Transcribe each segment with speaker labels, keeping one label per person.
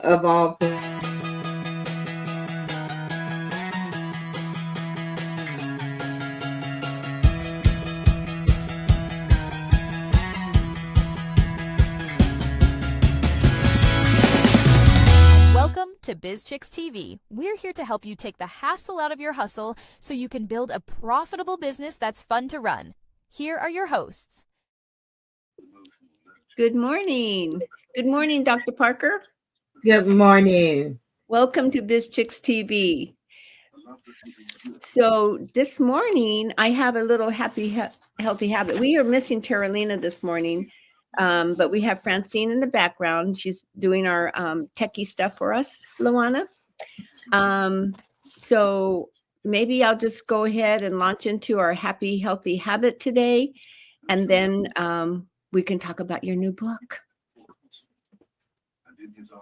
Speaker 1: of all.
Speaker 2: Welcome to BizChicks TV. We're here to help you take the hassle out of your hustle so you can build a profitable business that's fun to run. Here are your hosts.
Speaker 3: Good morning. Good morning, Dr. Parker.
Speaker 1: Good morning.
Speaker 3: Welcome to BizChicks TV. So this morning, I have a little healthy habit. We are missing Terralina this morning, but we have Francine in the background. She's doing our techie stuff for us, LaWanna. So maybe I'll just go ahead and launch into our happy, healthy habit today, and then we can talk about your new book.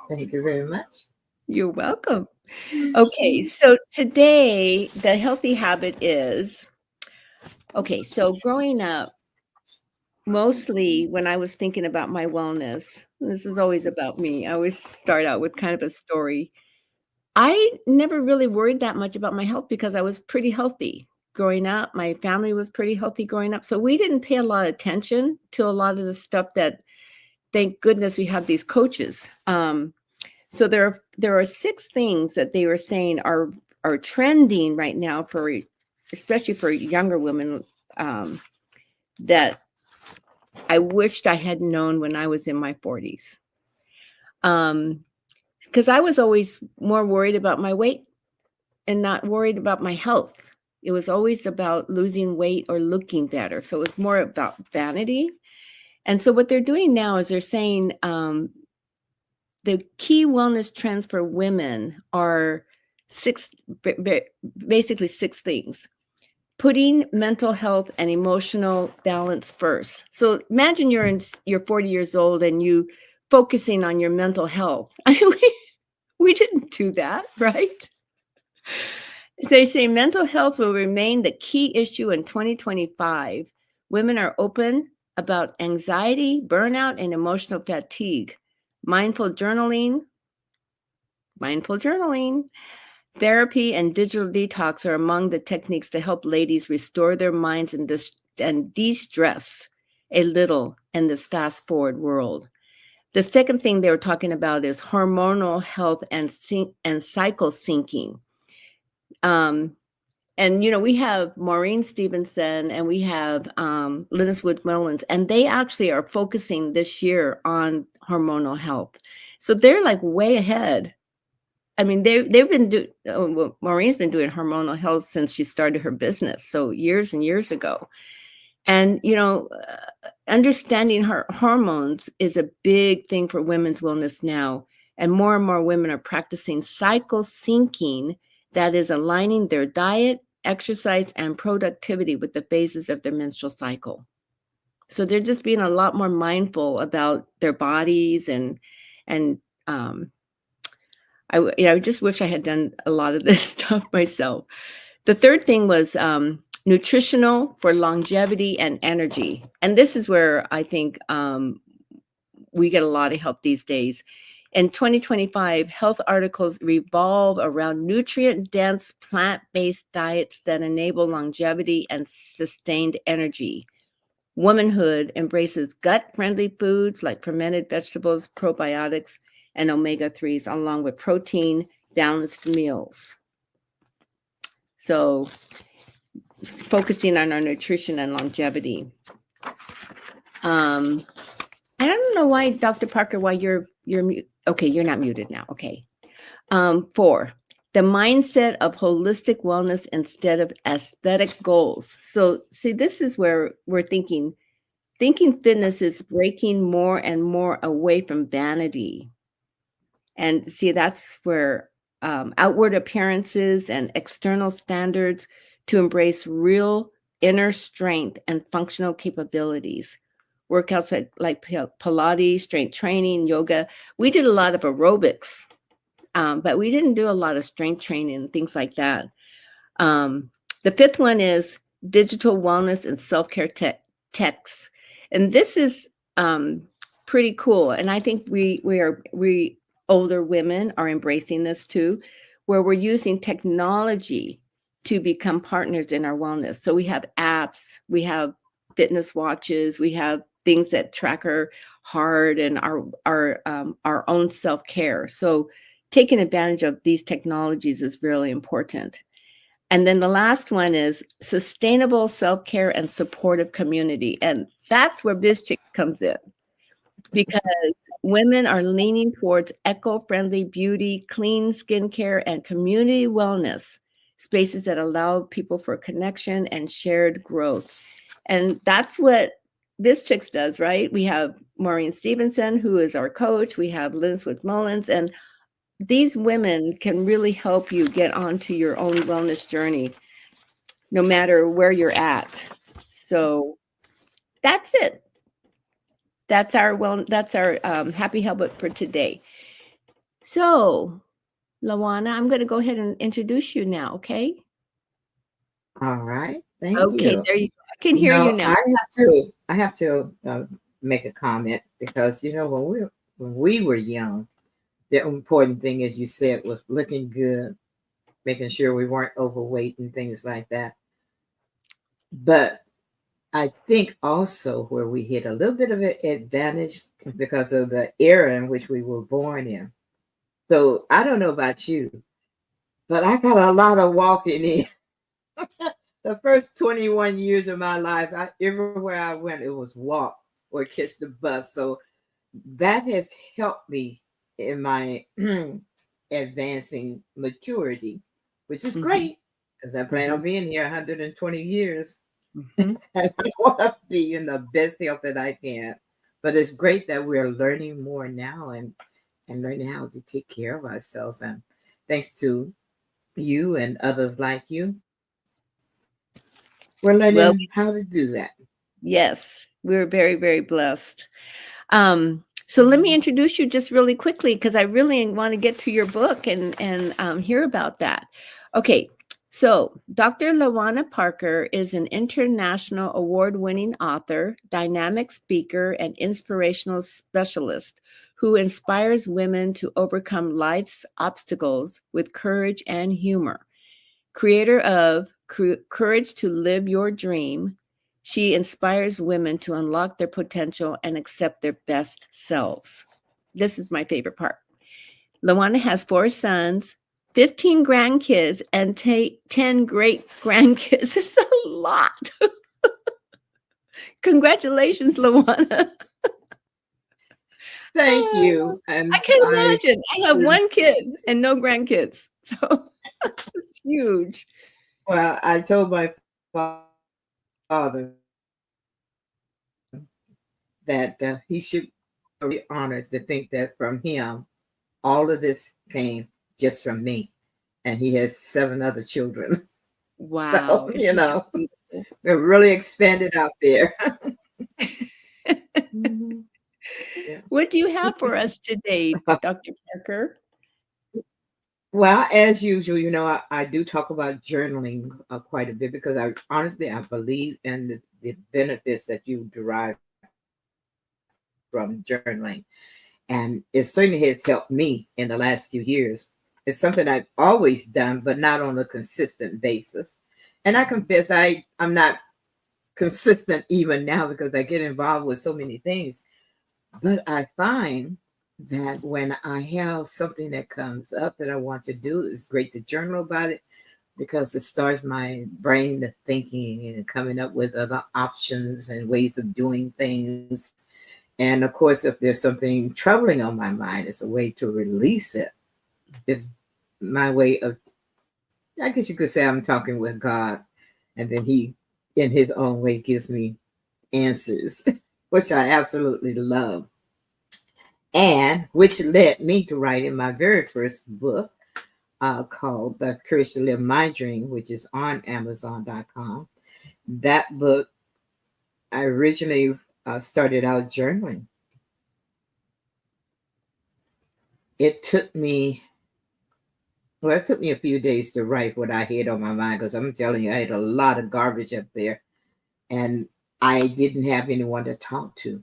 Speaker 1: Thank you very much.
Speaker 3: You're welcome. Okay, so today the healthy habit is, so growing up, mostly when I was thinking about my wellness, this is always about me. I always start out with kind of a story. I never really worried that much about my health because I was pretty healthy growing up. My family was pretty healthy growing up. So we didn't pay a lot of attention to a lot of the stuff that, thank goodness we have these coaches. So there are 6 things that they were saying are trending right now especially for younger women, that I wished I had known when I was in my 40s. Because I was always more worried about my weight and not worried about my health. It was always about losing weight or looking better. So it was more about vanity. And so what they're doing now is they're saying the key wellness trends for women are basically 6 things. Putting mental health and emotional balance first. So imagine you're 40 years old and you focusing on your mental health. I mean, we didn't do that, right? They say mental health will remain the key issue in 2025. Women are open about anxiety, burnout, and emotional fatigue. Mindful journaling, therapy, and digital detox are among the techniques to help ladies restore their minds and de-stress a little in this fast-forward world. The second thing they were talking about is hormonal health and cycle syncing. And, we have Maureen Stevenson and we have Linus Wood Mullins, and they actually are focusing this year on hormonal health. So they're like way ahead. I mean, they've been Maureen's been doing hormonal health since she started her business. So years and years ago. And, understanding her hormones is a big thing for women's wellness now. And more women are practicing cycle syncing, that is aligning their diet, exercise, and productivity with the phases of their menstrual cycle. So they're just being a lot more mindful about their bodies and I just wish I had done a lot of this stuff myself. The third thing was nutritional for longevity and energy. And this is where I think we get a lot of help these days. In 2025, health articles revolve around nutrient-dense plant-based diets that enable longevity and sustained energy. Womanhood embraces gut-friendly foods like fermented vegetables, probiotics, and omega-3s, along with protein-balanced meals. So focusing on our nutrition and longevity. I don't know why, Dr. Parker, why you're okay, you're not muted now. Okay. 4, the mindset of holistic wellness instead of aesthetic goals. So see, this is where we're thinking fitness is breaking more and more away from vanity. And see, that's where outward appearances and external standards to embrace real inner strength and functional capabilities. Workouts like Pilates, strength training, yoga. We did a lot of aerobics, but we didn't do a lot of strength training and things like that. The 5th one is digital wellness and self-care techs. And this is pretty cool. And I think we older women are embracing this too, where we're using technology to become partners in our wellness. So we have apps, we have fitness watches, we have things that track our heart and our own self-care. So taking advantage of these technologies is really important. And then the last one is sustainable self-care and supportive community. And that's where BizChicks comes in, because women are leaning towards eco-friendly beauty, clean skincare, and community wellness spaces that allow people for connection and shared growth. And that's what BizChicks does, right? We have Maureen Stevenson, who is our coach. We have Linswood Mullins, and these women can really help you get onto your own wellness journey, no matter where you're at. So that's it. That's our happy helmet for today. So, LaWanna, I'm going to go ahead and introduce you now. Okay.
Speaker 1: All right. Thank
Speaker 3: Okay.
Speaker 1: you.
Speaker 3: There you go. I can hear you now.
Speaker 1: I have to make a comment because when we were young, the important thing, as you said, was looking good, making sure we weren't overweight and things like that. But I think also where we hit a little bit of an advantage because of the era in which we were born in. So I don't know about you, but I got a lot of walking in. The first 21 years of my life, everywhere I went, it was walk or catch the bus. So that has helped me in my advancing maturity, which is great because I plan on being here 120 years. And I want to be in the best health that I can. But it's great that we're learning more now and learning how to take care of ourselves. And thanks to you and others like you, we're learning how to do that.
Speaker 3: Yes, we're very, very blessed. So let me introduce you just really quickly because I really want to get to your book and hear about that. Okay, so Dr. LaWanna Parker is an international award-winning author, dynamic speaker, and inspirational specialist who inspires women to overcome life's obstacles with courage and humor. Creator of Courage to Live Your Dream, she inspires women to unlock their potential and accept their best selves. This is my favorite part. LaWanna has 4 sons, 15 grandkids, and 10 great grandkids. It's a lot. Congratulations, LaWanna.
Speaker 1: Thank you. And
Speaker 3: I can imagine. I have 1 kid and no grandkids. So it's huge.
Speaker 1: Well, I told my father that he should be honored to think that from him, all of this came just from me. And he has 7 other children.
Speaker 3: Wow.
Speaker 1: So, we're really expanded out there. Yeah.
Speaker 3: What do you have for us today, Dr. Parker?
Speaker 1: Well, as usual, I do talk about journaling quite a bit because I believe in the benefits that you derive from journaling. And it certainly has helped me in the last few years. It's something I've always done, but not on a consistent basis. And I confess I'm not consistent even now because I get involved with so many things. But I find that when I have something that comes up that I want to do, it's great to journal about it because it starts my brain to thinking and coming up with other options and ways of doing things. And of course, if there's something troubling on my mind, it's a way to release it. It's my way of, I guess you could say I'm talking with God. And then he, in his own way, gives me answers, which I absolutely love. And which led me to writing my very first book called The Courage to Live My Dream, which is on Amazon.com. That book, I originally started out journaling. It took me a few days to write what I had on my mind because I'm telling you, I had a lot of garbage up there and I didn't have anyone to talk to.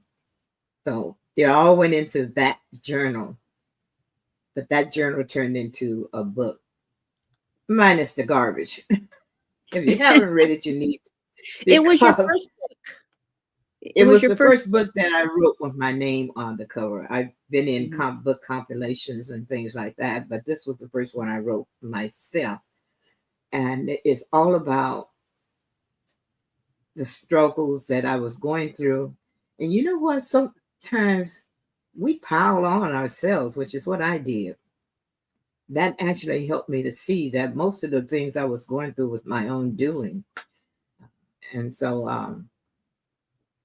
Speaker 1: So it all went into that journal. but that journal turned into a book, minus the garbage. If you haven't read it, you need,
Speaker 3: It was your
Speaker 1: because
Speaker 3: first book. It
Speaker 1: it
Speaker 3: was
Speaker 1: was
Speaker 3: your
Speaker 1: the
Speaker 3: first
Speaker 1: first book that I wrote with my name on the cover. I've been in
Speaker 3: book.
Speaker 1: book compilations and things like that, but this was the first one I wrote myself. And it's all about the struggles that I was going through. And you know what? Sometimes we pile on ourselves, which is what I did. That actually helped me to see that most of the things I was going through was my own doing. And so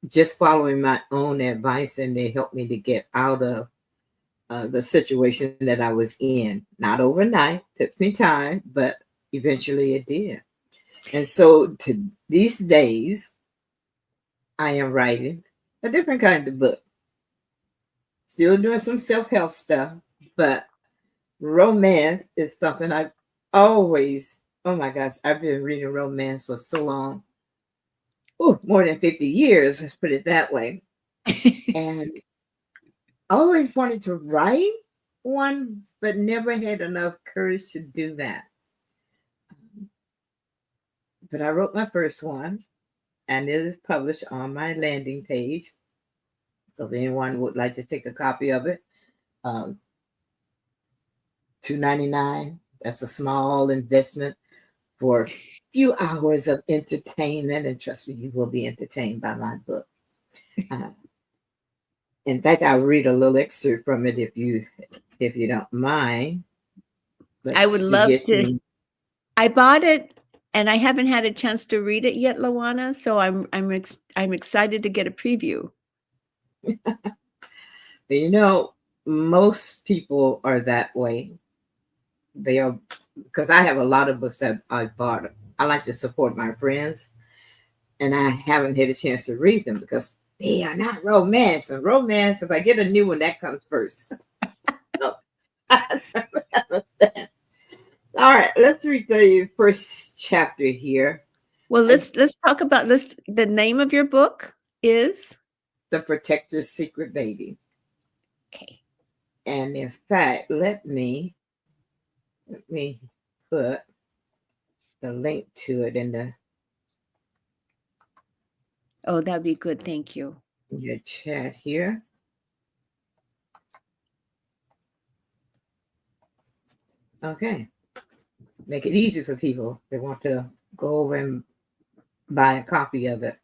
Speaker 1: just following my own advice, and they helped me to get out of the situation that I was in. Not overnight, took me time, but eventually it did. And so to these days, I am writing a different kind of book. Still doing some self-help stuff, but romance is something I've always, oh my gosh, I've been reading romance for so long. Oh, more than 50 years, let's put it that way. And always wanted to write one, but never had enough courage to do that. But I wrote my first one, and it is published on my landing page. So if anyone would like to take a copy of it, um, $2.99. That's a small investment for a few hours of entertainment, and trust me, you will be entertained by my book. Uh, in fact, I'll read a little excerpt from it if you don't mind.
Speaker 3: I would
Speaker 1: Let's
Speaker 3: love
Speaker 1: get
Speaker 3: to.
Speaker 1: me.
Speaker 3: I bought it and I haven't had a chance to read it yet, LaWanna. So I'm excited to get a preview.
Speaker 1: You know, most people are that way. They are, because I have a lot of books that I bought. I like to support my friends, and I haven't had a chance to read them because they are not romance. And romance, if I get a new one, that comes first. So, I understand. All right, let's read the first chapter here.
Speaker 3: Well, let's talk about this. The name of your book is
Speaker 1: The Protector's Secret Baby.
Speaker 3: okay.
Speaker 1: And in fact, let me put the link to it in
Speaker 3: Oh, that'd be good. Thank you.
Speaker 1: your chat here. Okay. Make it easy for people that want to go over and buy a copy of it.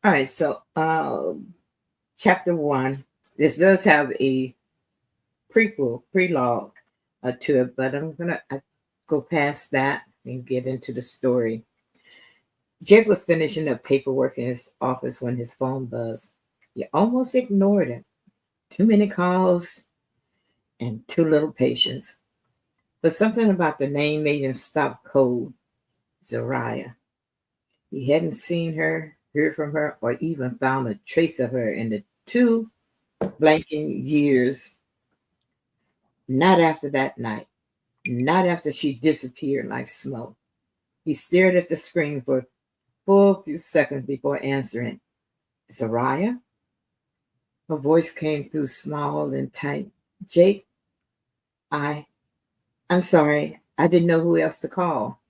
Speaker 1: All right, so chapter 1. This does have a prelogue to it, but I'm gonna go past that and get into the story. Jake was finishing up paperwork in his office when his phone buzzed. He almost ignored it. Too many calls and too little patience. But something about the name made him stop cold. Zariah. He hadn't seen her, heard from her, or even found a trace of her in the 2 blanking years. Not after that night. Not after she disappeared like smoke. He stared at the screen for a full few seconds before answering. Zariah? Her voice came through small and tight. Jake, I'm sorry. I didn't know who else to call.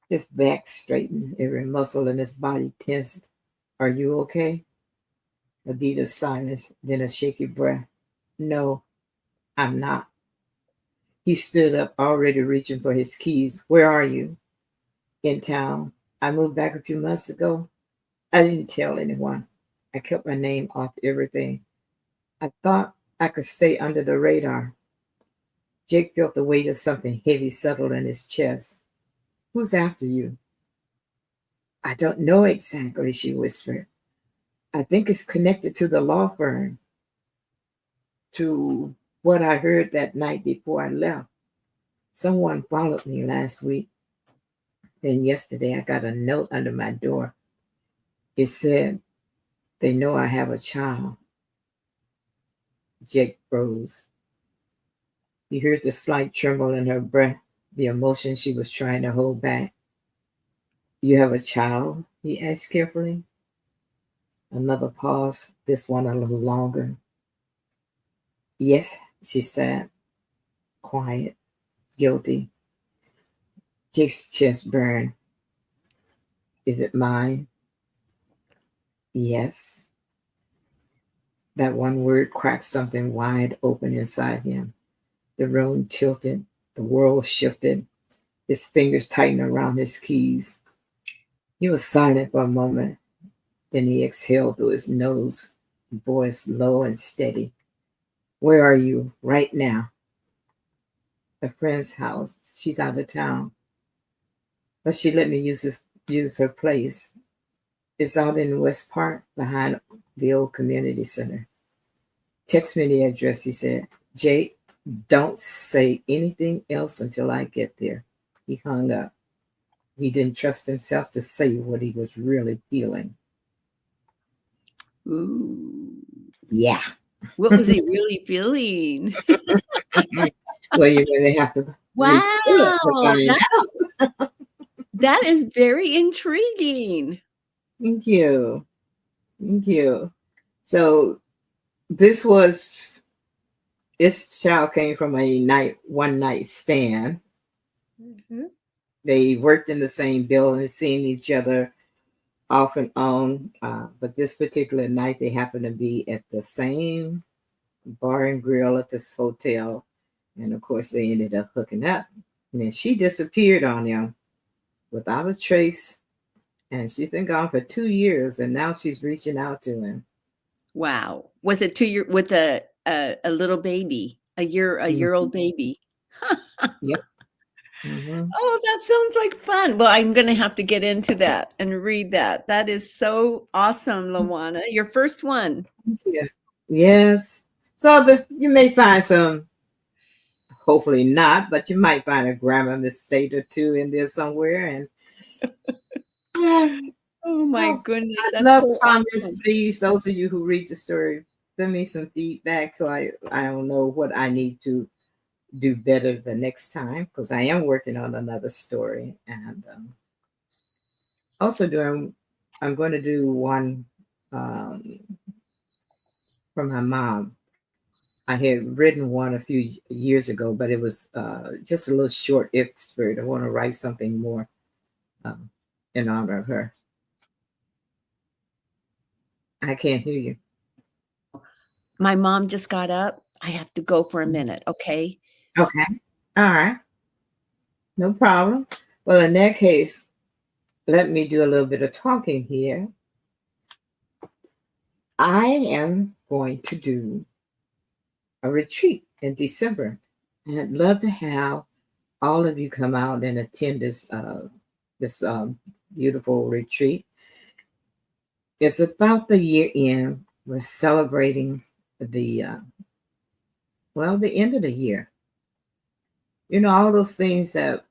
Speaker 1: His back straightened, every muscle in his body tensed. Are you okay? A beat of silence, then a shaky breath. No, I'm not. He stood up, already reaching for his keys. Where are you? In town. I moved back a few months ago. I didn't tell anyone. I kept my name off everything. I thought I could stay under the radar. Jake felt the weight of something heavy settle in his chest. Who's after you? I don't know exactly, she whispered. I think it's connected to the law firm, to what I heard that night before I left. Someone followed me last week. Then yesterday I got a note under my door. It said, they know I have a child. Jake froze. He heard the slight tremble in her breath, the emotion she was trying to hold back. You have a child? He asked carefully. Another pause, this one a little longer. Yes, she said, quiet, guilty. Jake's chest burned. Is it mine? Yes. That one word cracked something wide open inside him. The room tilted, the world shifted, his fingers tightened around his keys. He was silent for a moment, then he exhaled through his nose, voice low and steady. Where are you right now? A friend's house. She's out of town, but she let me use her place. It's out in West Park behind the old community center. Text me the address, he said. Jake, don't say anything else until I get there. He hung up. He didn't trust himself to say what he was really feeling.
Speaker 3: Ooh.
Speaker 1: Yeah.
Speaker 3: What was he really feeling?
Speaker 1: Well, you really have to read through it to
Speaker 3: Wow.
Speaker 1: find out.
Speaker 3: That is very intriguing.
Speaker 1: Thank you. Thank you. So this child came from a one night stand.
Speaker 3: Mhm.
Speaker 1: They worked in the same building, seeing each other off and on. But this particular night, they happened to be at the same bar and grill at this hotel. And of course, they ended up hooking up. And then she disappeared on him without a trace. And she's been gone for 2 years. And now she's reaching out to him.
Speaker 3: Wow. With a little baby, a year old
Speaker 1: Mhm.
Speaker 3: baby.
Speaker 1: Yep. Hmm.
Speaker 3: Oh, that sounds like fun. Well, I'm going to have to get into that and read that. That is so awesome, LaWanna. Your first one.
Speaker 1: Yeah. Yes. So you may find some, hopefully not, but you might find a grammar mistake or two in there somewhere. And yeah,
Speaker 3: Oh my
Speaker 1: well,
Speaker 3: goodness,
Speaker 1: I'd
Speaker 3: that's
Speaker 1: love
Speaker 3: so
Speaker 1: comments,
Speaker 3: awesome.
Speaker 1: please. Those of you who read the story, send me some feedback so I don't know what I need to do better the next time because I am working on another story and also doing. I'm going to do one um, from my mom. I had written one a few years ago, but it was just a little short excerpt. I want to write something more um, in honor of her. I can't hear you.
Speaker 3: My mom just got up. I have to go for a minute, okay?
Speaker 1: Okay. All right. No problem. Well, in that case, let me do a little bit of talking here. I am going to do a retreat in December, and I'd love to have all of you come out and attend this beautiful retreat. It's about the year end. We're celebrating the the end of the year. You know, all those things that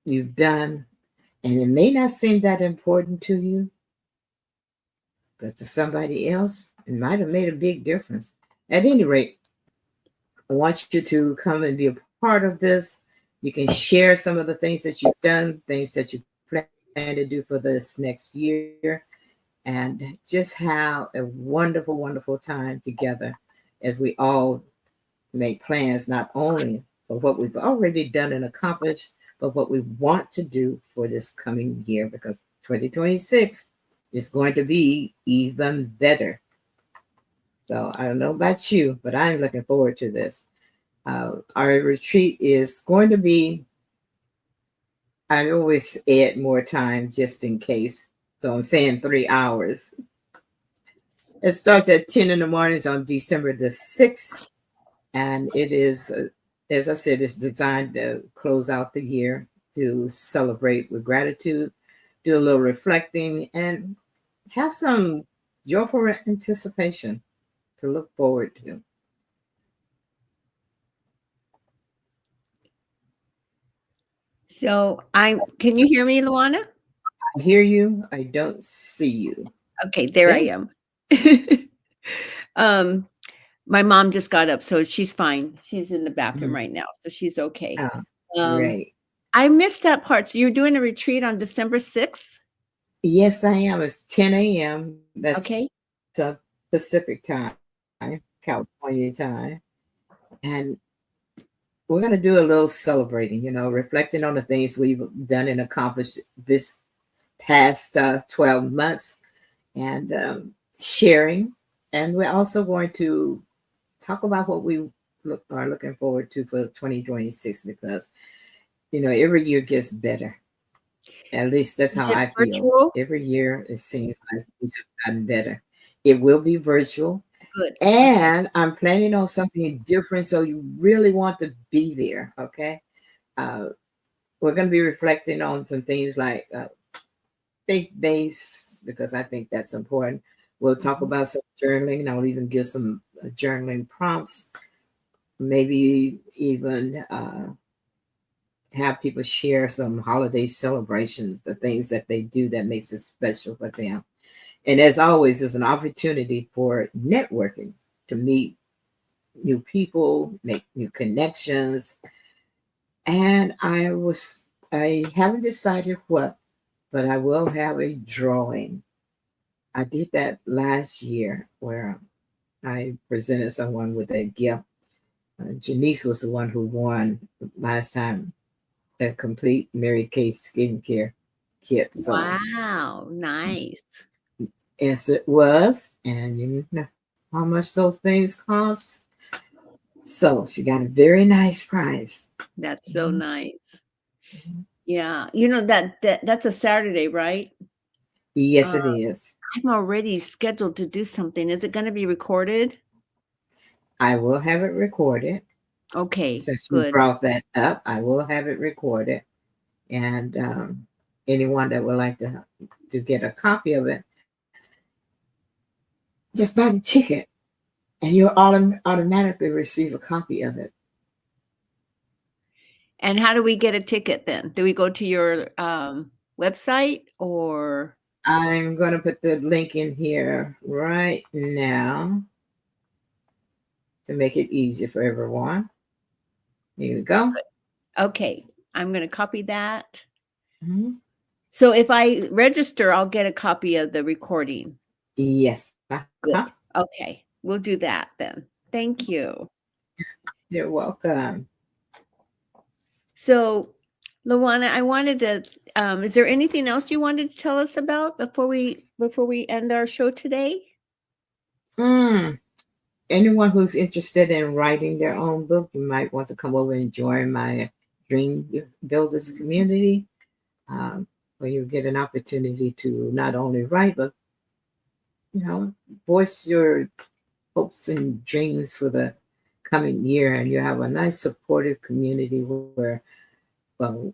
Speaker 1: you've done, and it may not seem that important to you, but to somebody else, it might have made a big difference. At any rate, I want you to come and be a part of this. You can share some of the things that you've done, things that you plan to do for this next year, and just have a wonderful, wonderful time together as we all make plans not only for what we've already done and accomplished, but what we want to do for this coming year because 2026 is going to be even better. So I don't know about you, but I'm looking forward to this. Our retreat is going to be, I always add more time just in case. So I'm saying 3 hours. It starts at 10 in the mornings on December the 6th. And it is, as I said, it's designed to close out the year, to celebrate with gratitude, do a little reflecting, and have some joyful anticipation to look forward to.
Speaker 3: So can you hear me, LaWanna?
Speaker 1: I hear you, I don't see you.
Speaker 3: Okay, there I
Speaker 1: There.
Speaker 3: am. um, my mom just got up, so she's fine. She's in the bathroom
Speaker 1: Mhm.
Speaker 3: right now, so she's okay.
Speaker 1: Oh,
Speaker 3: Um,
Speaker 1: great.
Speaker 3: I missed that part. So you're doing a retreat on December 6th?
Speaker 1: Yes, I am. It's 10 a.m. That's
Speaker 3: Okay.
Speaker 1: Pacific time, California time. And we're going to do a little celebrating, reflecting on the things we've done and accomplished this past 12 months and sharing. And we're also going to talk about what we are looking forward to for 2026 because, every year gets better. At least that's
Speaker 3: Is
Speaker 1: how
Speaker 3: it
Speaker 1: I feel.
Speaker 3: virtual?
Speaker 1: Every year it seems like it's gotten better. It will be virtual.
Speaker 3: Good. Okay.
Speaker 1: And I'm planning on something different. So you really want to be there. Okay. Uh, we're going to be reflecting on some things like faith based, because I think that's important. We'll talk
Speaker 3: Mhm.
Speaker 1: about some journaling. I'll even give some journaling prompts, maybe even have people share some holiday celebrations, the things that they do that makes it special for them. And as always, there's an opportunity for networking to meet new people, make new connections. And I haven't decided what, but I will have a drawing. I did that last year where I presented someone with a gift. Janice was the one who won last time a complete Mary Kay skincare kit. So
Speaker 3: Wow, nice.
Speaker 1: yes, it was. And you know how much those things cost. So she got a very nice price.
Speaker 3: That's so
Speaker 1: Mhm.
Speaker 3: nice.
Speaker 1: Mhm.
Speaker 3: Yeah, you know that's a Saturday, right?
Speaker 1: Yes,
Speaker 3: Uh,
Speaker 1: it is.
Speaker 3: I'm already scheduled to do something. Is it going to be recorded?
Speaker 1: I will have it recorded.
Speaker 3: Okay,
Speaker 1: Since you
Speaker 3: good.
Speaker 1: brought that up, I will have it recorded. And anyone that would like to get a copy of it, just buy the ticket, and you'll automatically receive a copy of it.
Speaker 3: And how do we get a ticket then? Do we go to your website or?
Speaker 1: I'm going to put the link in here right now to make it easier for everyone. Here we go.
Speaker 3: Okay, I'm going to copy that.
Speaker 1: Mhm.
Speaker 3: So if I register, I'll get a copy of the recording.
Speaker 1: Yes.
Speaker 3: Good. Okay, we'll do that then. Thank you.
Speaker 1: You're welcome.
Speaker 3: So, LaWanna, I wanted to. Is there anything else you wanted to tell us about before we end our show today?
Speaker 1: Mm. Anyone who's interested in writing their own book, you might want to come over and join my Dream Builders community, where you get an opportunity to not only write, but you know, voice your hopes and dreams for the coming year, and you have a nice supportive community where, well,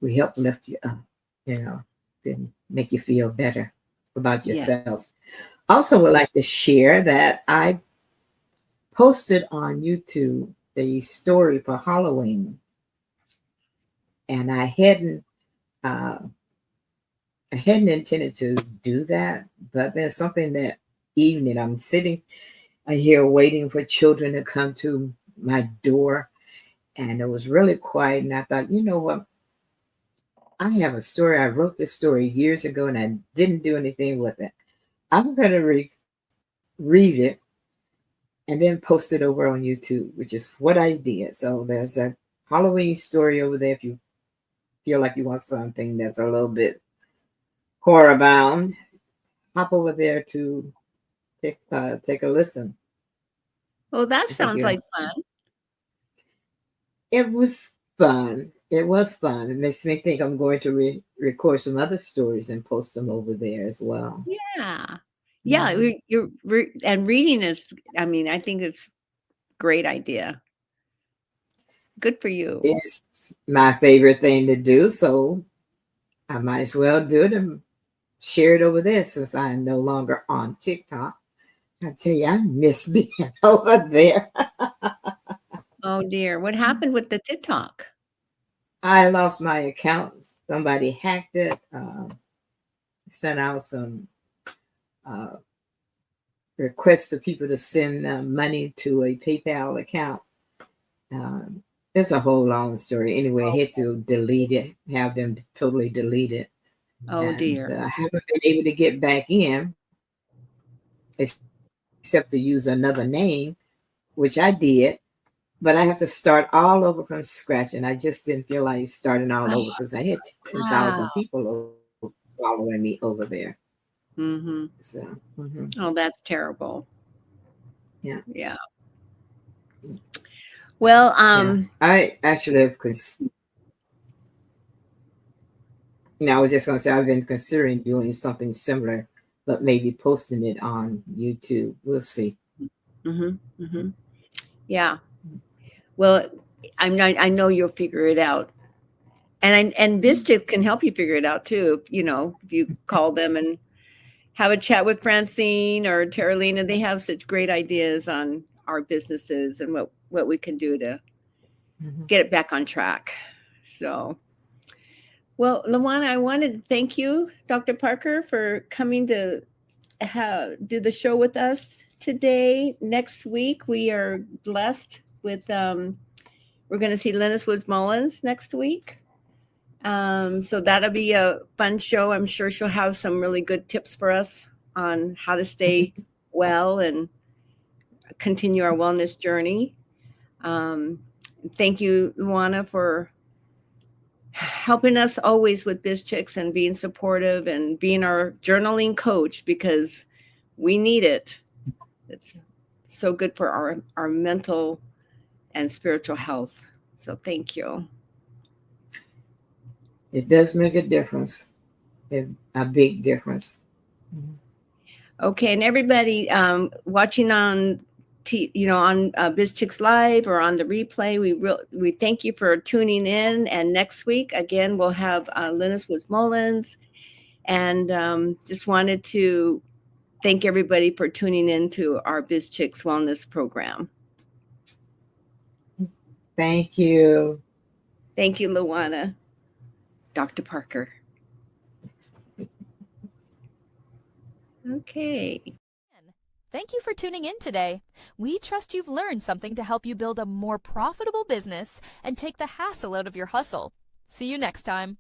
Speaker 1: we help lift you up, you know, and make you feel better about
Speaker 3: Yes.
Speaker 1: yourselves. Also, would like to share that I posted on YouTube the story for Halloween, and uh, I hadn't intended to do that, but there's something that evening I'm sitting here waiting for children to come to my door, and it was really quiet. And I thought, you know what? I have a story. I wrote this story years ago, and I didn't do anything with it. I'm going to read it and then post it over on YouTube, which is what I did. So there's a Halloween story over there if you feel like you want something that's a little bit horror bound. Hop over there to take a listen.
Speaker 3: Well, that
Speaker 1: I think
Speaker 3: sounds like fun.
Speaker 1: it was fun. It was fun. It makes me think I'm going to record some other stories and post them over there as well.
Speaker 3: Yeah. Yeah,
Speaker 1: Mhm.
Speaker 3: and reading is, I mean, I think it's great idea. Good for you.
Speaker 1: It's my favorite thing to do, so I might as well do it and share it over there since I am no longer on TikTok. I tell you, I miss being over there.
Speaker 3: Oh dear. What happened with the TikTok?
Speaker 1: I lost my account. Somebody hacked it, sent out some uh, requests to people to send money to a PayPal account. Um, it's a whole long story. Anyway, I had to delete it, have them totally delete it.
Speaker 3: Oh
Speaker 1: And
Speaker 3: dear.
Speaker 1: I haven't been able to get back in except to use another name, which I did. but I have to start all over from scratch. And I just didn't feel like starting all over because I had
Speaker 3: Wow.
Speaker 1: 10,000 people following me over there.
Speaker 3: Mm-hmm.
Speaker 1: So, mhm,
Speaker 3: Oh, that's terrible.
Speaker 1: yeah,
Speaker 3: Yeah. Well,
Speaker 1: yeah. I actually have now I was just going to say I've been considering doing something similar, but maybe posting it on YouTube. We'll see.
Speaker 3: mm-hmm, mm-hmm. Yeah. Well, I know you'll figure it out. And BizChicks can help you figure it out too. You know, if you call them and have a chat with Francine or Terralina, they have such great ideas on our businesses and what we can do to
Speaker 1: Mhm.
Speaker 3: get it back on track. So, well, LaWanna, I wanted to thank you, Dr. Parker, for coming to do the show with us today. Next week, we are blessed with, we're going to see Lennis Woods Mullins next week. So that'll be a fun show. I'm sure she'll have some really good tips for us on how to stay well and continue our wellness journey. Um, Thank you, Luana, for helping us always with BizChicks and being supportive and being our journaling coach because we need it. It's so good for our mental and spiritual health. So thank you.
Speaker 1: It does make a difference, a big difference.
Speaker 3: Okay, and everybody watching on, on BizChicks Live or on the replay, we thank you for tuning in. And next week again, we'll have Lennis Woods Mullins, and just wanted to thank everybody for tuning in to our BizChicks Wellness program.
Speaker 1: Thank you.
Speaker 3: Thank you, Luana. Dr. Parker. Okay.
Speaker 2: Thank you for tuning in today. We trust you've learned something to help you build a more profitable business and take the hassle out of your hustle. See you next time.